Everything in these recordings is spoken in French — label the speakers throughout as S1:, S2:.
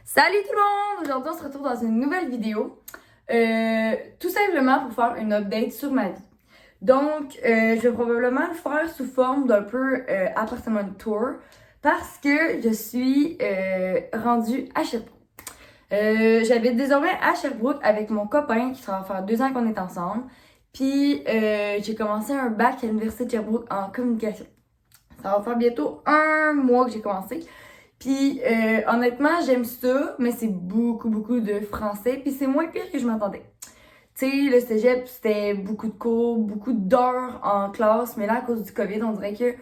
S1: Salut tout le monde! Aujourd'hui, on se retrouve dans une nouvelle vidéo. Tout simplement pour faire une update sur ma vie. Donc, je vais probablement le faire sous forme d'un peu appartement tour parce que je suis rendue à Sherbrooke. J'habite désormais à Sherbrooke avec mon copain qui va faire 2 ans qu'on est ensemble. Puis, j'ai commencé un bac à l'Université de Sherbrooke en communication. Ça va faire bientôt 1 mois que j'ai commencé. Puis honnêtement, j'aime ça, mais c'est beaucoup de français. Puis c'est moins pire que je m'attendais. Tu sais, le cégep, c'était beaucoup de cours, beaucoup d'heures en classe. Mais là, à cause du COVID, on dirait que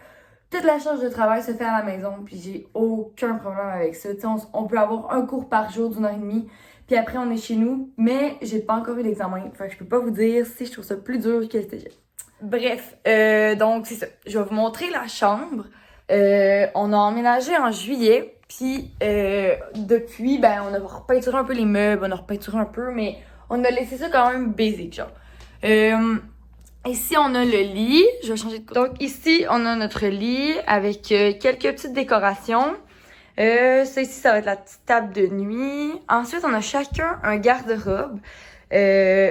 S1: toute la charge de travail se fait à la maison. Puis j'ai aucun problème avec ça. Tu sais, on peut avoir un cours par jour d'1 heure et demie. Puis après, on est chez nous. Mais j'ai pas encore eu d'examen. Fait que je peux pas vous dire si je trouve ça plus dur que le cégep. Bref, donc c'est ça. Je vais vous montrer la chambre. On a emménagé en juillet, puis depuis, ben on a repeinturé un peu les meubles, on a repeinturé un peu, mais on a laissé ça quand même basic, genre. Ici, on a le lit. Je vais changer de côté. Donc ici, on a notre lit avec quelques petites décorations. Ça ici, ça va être la petite table de nuit. Ensuite, on a chacun un garde-robe.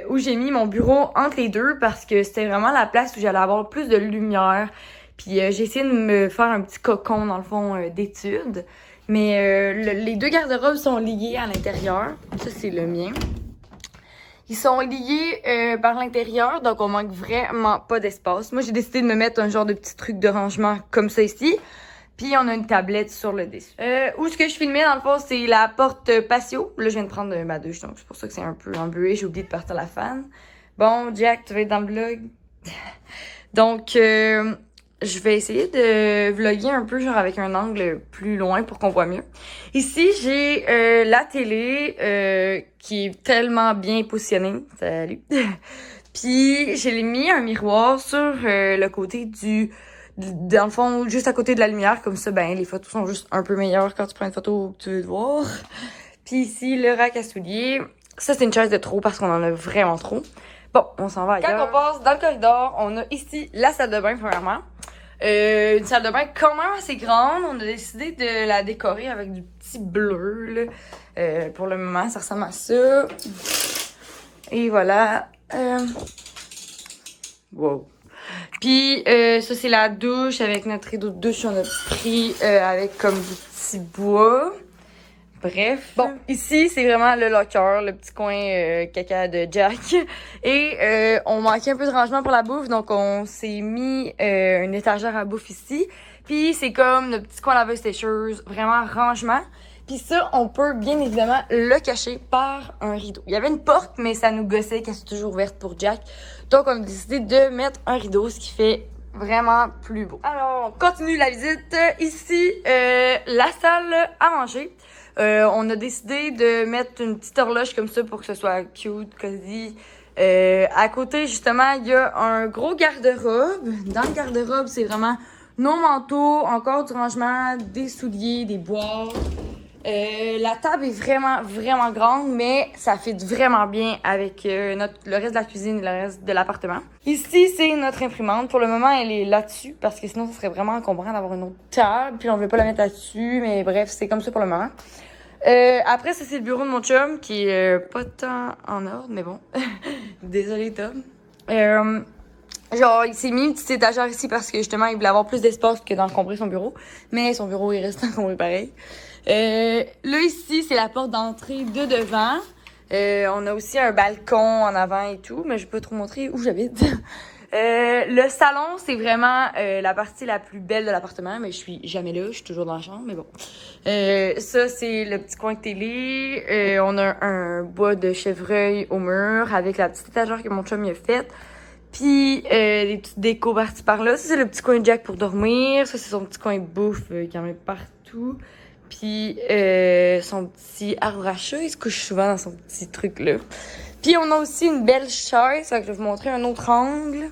S1: Où j'ai mis mon bureau entre les deux parce que c'était vraiment la place où j'allais avoir plus de lumière. Puis j'ai essayé de me faire un petit cocon dans le fond d'études. Mais les deux garde-robes sont liés à l'intérieur. Ça, c'est le mien. Ils sont liés par l'intérieur, donc on manque vraiment pas d'espace. Moi, j'ai décidé de me mettre un genre de petit truc de rangement comme ça ici. Puis on a une tablette sur le dessus. Où ce que je filmais dans le fond, c'est la porte patio. Là, je viens de prendre ma douche, donc c'est pour ça que c'est un peu embué. J'ai oublié de partir la fan. Bon, Jack, tu vas être dans le vlog. Donc, je vais essayer de vlogger un peu, genre avec un angle plus loin pour qu'on voit mieux. Ici, j'ai la télé qui est tellement bien positionnée. Salut! Puis, j'ai mis un miroir sur le côté dans le fond, juste à côté de la lumière, comme ça, ben, les photos sont juste un peu meilleures quand tu prends une photo que tu veux te voir. Puis ici, le rack à souliers. Ça, c'est une chaise de trop parce qu'on en a vraiment trop. Bon, on s'en va ailleurs. Quand on passe dans le corridor, on a ici la salle de bain, premièrement. Une salle de bain quand même assez grande. On a décidé de la décorer avec du petit bleu, là. Pour le moment, ça ressemble à ça. Et voilà. Wow. Puis ça c'est la douche avec notre rideau de douche, on a pris avec comme du petit bois. Bref. Bon, ici c'est vraiment le locker, le petit coin caca de Jack. Et on manquait un peu de rangement pour la bouffe, donc on s'est mis une étagère à bouffe ici. Puis c'est comme le petit coin laveuse-sécheuse, vraiment rangement. Puis ça, on peut bien évidemment le cacher par un rideau. Il y avait une porte, mais ça nous gossait qu'elle soit toujours ouverte pour Jack. Donc, on a décidé de mettre un rideau, ce qui fait vraiment plus beau. Alors, on continue la visite. Ici, la salle à manger. On a décidé de mettre une petite horloge comme ça pour que ce soit cute, cosy. À côté, justement, il y a un gros garde-robe. Dans le garde-robe, c'est vraiment nos manteaux, encore du rangement, des souliers, des boîtes. La table est vraiment grande, mais ça fit vraiment bien avec le reste de la cuisine et le reste de l'appartement. Ici, c'est notre imprimante. Pour le moment, elle est là-dessus parce que sinon, ça serait vraiment encombrant d'avoir une autre table. Puis on veut pas la mettre là-dessus, mais bref, c'est comme ça pour le moment. Après, ça, c'est le bureau de mon chum qui est pas tant en ordre, mais bon. Désolé, Tom. Genre, il s'est mis une petite étagère ici parce que justement, il voulait avoir plus d'espace que d'encombrer son bureau. Mais son bureau, il reste encombré pareil. Là, ici, c'est la porte d'entrée de devant. On a aussi un balcon en avant et tout, mais je peux pas trop montrer où j'habite. Le salon, c'est vraiment la partie la plus belle de l'appartement, mais je suis jamais là, je suis toujours dans la chambre, mais bon. Ça, c'est le petit coin de télé. On a un bois de chevreuil au mur avec la petite étagère que mon chum y a faite. Puis des petites décos parties par là. Ça, c'est le petit coin de Jack pour dormir. Ça, c'est son petit coin de bouffe qui en met partout. Puis son petit arbre à chat, il se couche souvent dans son petit truc là. Puis on a aussi une belle chaise, fait que je vais vous montrer un autre angle.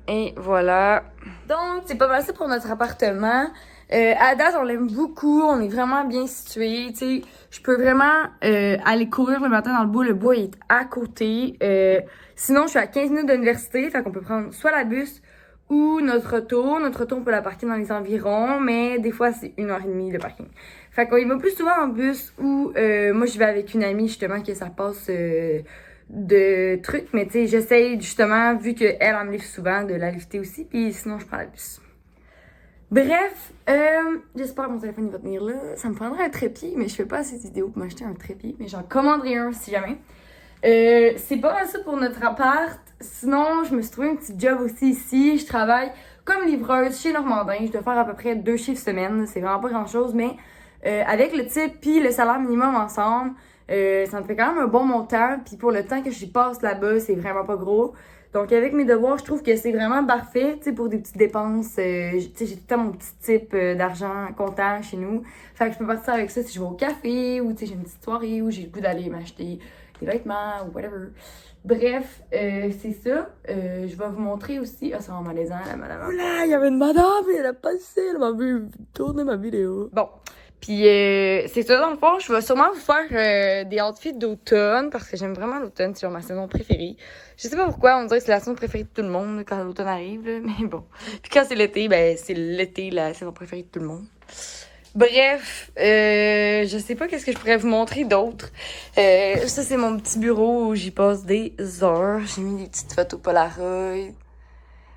S1: Et voilà. Donc c'est pas mal ça pour notre appartement. À date, on l'aime beaucoup, on est vraiment bien situé, tu sais. Je peux vraiment aller courir le matin dans le bois. Le bois est à côté. Sinon, je suis à 15 minutes de l'université, fait qu'on peut prendre soit la bus ou notre auto. Notre auto, on peut la parquer dans les environs, mais des fois, c'est 1h30 de parking. Fait qu'on y va plus souvent en bus ou moi, je vais avec une amie, justement, que ça passe de trucs. Mais tu sais, j'essaye, justement, vu qu'elle en me livre souvent, de la lifter aussi. Puis sinon, je prends le bus. Bref, j'espère que mon téléphone il va tenir là. Ça me prendrait un trépied, mais je fais pas assez de vidéos pour m'acheter un trépied. Mais j'en commanderai un si jamais. C'est pas mal ça pour notre appart. Sinon, je me suis trouvé un petit job aussi ici. Je travaille comme livreuse chez Normandin. Je dois faire à peu près 2 chiffres semaine. C'est vraiment pas grand chose, mais avec le type puis le salaire minimum ensemble, ça me fait quand même un bon montant. Puis pour le temps que j'y passe là-bas, c'est vraiment pas gros. Donc avec mes devoirs, je trouve que c'est vraiment parfait, tu sais, pour des petites dépenses. Tu sais, j'ai tout le temps mon petit type d'argent comptant chez nous. Fait que je peux partir avec ça si je vais au café ou tu sais, j'ai une petite soirée où j'ai le goût d'aller m'acheter des vêtements ou whatever. Bref, c'est ça. Je vais vous montrer aussi. Ah, c'est vraiment malaisant, la madame. Oh là, il y avait une madame, elle a passé, elle m'a vu tourner ma vidéo. Bon. Puis c'est ça, dans le fond, je vais sûrement vous faire des outfits d'automne parce que j'aime vraiment l'automne, c'est genre ma saison préférée. Je sais pas pourquoi, on dirait que c'est la saison préférée de tout le monde quand l'automne arrive, là, mais bon. Puis quand c'est l'été, ben c'est l'été, la saison préférée de tout le monde. Bref, je sais pas qu'est-ce que je pourrais vous montrer d'autre. Ça, c'est mon petit bureau où j'y passe des heures. J'ai mis des petites photos Polaroid.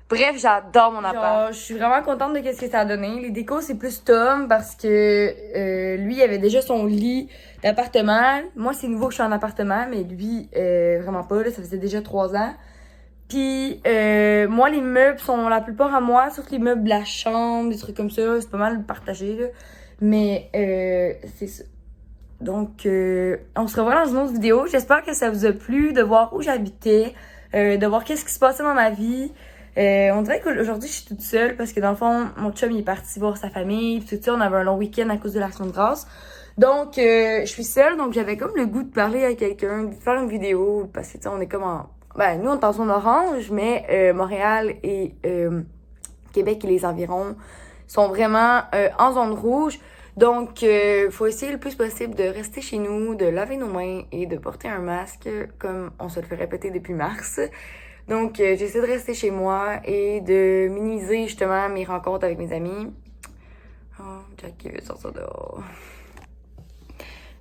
S1: Bref, j'adore mon appart. Je suis vraiment contente de ce que ça a donné. Les décos, c'est plus Tom parce que lui, il avait déjà son lit d'appartement. Moi, c'est nouveau que je suis en appartement, mais lui, vraiment pas. Là, ça faisait déjà 3 ans. Puis, moi, les meubles sont la plupart à moi, sauf les meubles de la chambre, des trucs comme ça. C'est pas mal partagé, là. Mais, c'est ça. Donc, on se revoit dans une autre vidéo. J'espère que ça vous a plu de voir où j'habitais, de voir qu'est-ce qui se passait dans ma vie. On dirait qu'aujourd'hui, je suis toute seule parce que dans le fond, mon chum, il est parti voir sa famille. Puis tout ça, on avait un long week-end à cause de l'Action de grâce. Donc, je suis seule. Donc, j'avais comme le goût de parler à quelqu'un, de faire une vidéo. Parce que, tu sais, on est comme en... Ben, nous, on est en zone orange, mais Montréal et Québec et les environs sont vraiment en zone rouge. Donc, faut essayer le plus possible de rester chez nous, de laver nos mains et de porter un masque comme on se le fait répéter depuis mars. Donc, j'essaie de rester chez moi et de minimiser justement mes rencontres avec mes amis. Oh, Jack, il veut sortir dehors.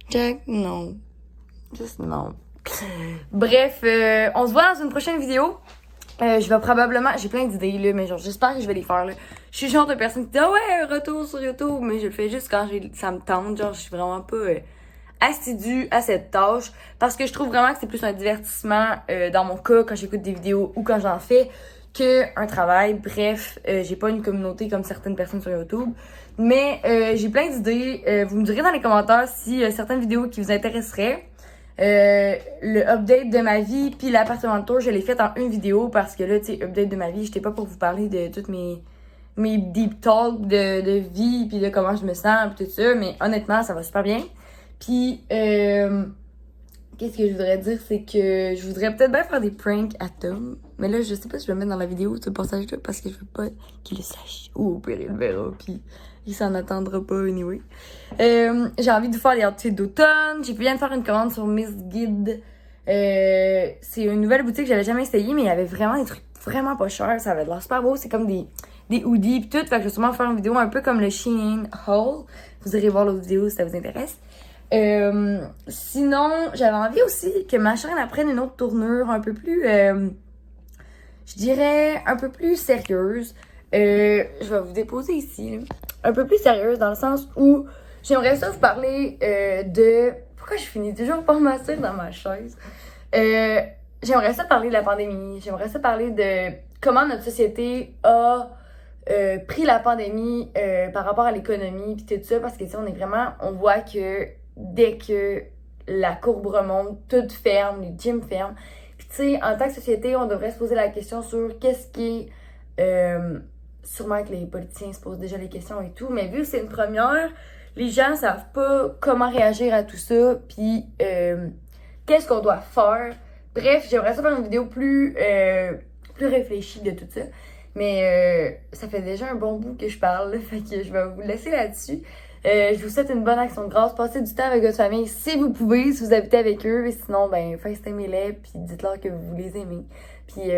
S1: Jack, non. Juste non. Bref, on se voit dans une prochaine vidéo. Je vais probablement... J'ai plein d'idées, là, mais genre, j'espère que je vais les faire, là. Je suis le genre de personne qui dit « Ah ouais, retour sur YouTube », mais je le fais juste quand ça me tente. Genre, je suis vraiment pas... assidue à cette tâche parce que je trouve vraiment que c'est plus un divertissement dans mon cas quand j'écoute des vidéos ou quand j'en fais que un travail. Bref, j'ai pas une communauté comme certaines personnes sur YouTube, mais j'ai plein d'idées. Vous me direz dans les commentaires si certaines vidéos qui vous intéresseraient. Le update de ma vie puis l'appartement de tour, je l'ai fait en une vidéo parce que là, tu sais, update de ma vie, j'étais pas pour vous parler de toutes mes deep talks de vie puis de comment je me sens pis tout ça, mais honnêtement, ça va super bien. Puis, qu'est-ce que je voudrais dire, c'est que je voudrais peut-être bien faire des pranks à Tom. Mais là, je sais pas si je vais mettre dans la vidéo ce passage-là parce que je veux pas qu'il le sache. Ou au pire, il le verra, puis il s'en attendra pas anyway. J'ai envie de vous faire des outfits d'automne. J'ai viens de faire une commande sur Miss Guide. C'est une nouvelle boutique que j'avais jamais essayé, mais il y avait vraiment des trucs vraiment pas chers. Ça avait de l'air super beau. C'est comme des hoodies pis tout. Fait que je vais sûrement faire une vidéo un peu comme le Shein haul. Vous irez voir l'autre vidéo si ça vous intéresse. Sinon, j'avais envie aussi que ma chaîne apprenne une autre tournure un peu plus, je dirais, un peu plus sérieuse. Je vais vous déposer ici, là. Un peu plus sérieuse dans le sens où j'aimerais ça vous parler de... Pourquoi je finis toujours par m'asseoir dans ma chaise? J'aimerais ça parler de la pandémie. J'aimerais ça parler de comment notre société a pris la pandémie par rapport à l'économie puis tout ça. Parce que, tu sais, on voit que dès que la courbe remonte, tout ferme, les gyms ferment. Puis tu sais, en tant que société, on devrait se poser la question sur qu'est-ce qui est... sûrement que les politiciens se posent déjà les questions et tout, mais vu que c'est une première, les gens savent pas comment réagir à tout ça, puis qu'est-ce qu'on doit faire. Bref, j'aimerais ça faire une vidéo plus réfléchie de tout ça. Mais ça fait déjà un bon bout que je parle, fait que je vais vous laisser là-dessus. Je vous souhaite une bonne action de grâce. Passez du temps avec votre famille si vous pouvez, si vous habitez avec eux. Et sinon, ben, FaceTimez-les, puis dites-leur que vous les aimez. Puis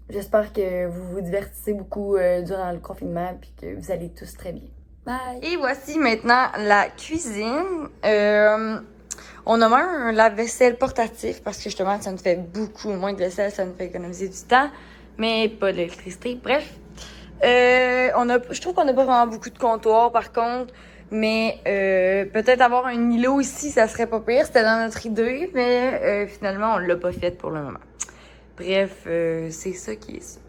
S2: J'espère que vous vous divertissez beaucoup durant le confinement puis que vous allez tous très bien. Bye!
S1: Et voici maintenant la cuisine. On a même un lave-vaisselle portatif parce que justement, ça nous fait beaucoup moins de vaisselle, ça nous fait économiser du temps, mais pas d'électricité. Bref, je trouve qu'on n'a pas vraiment beaucoup de comptoirs par contre, mais peut-être avoir un îlot ici, ça serait pas pire. C'était dans notre idée, mais finalement, on l'a pas fait pour le moment. Bref, c'est ça qui est ça.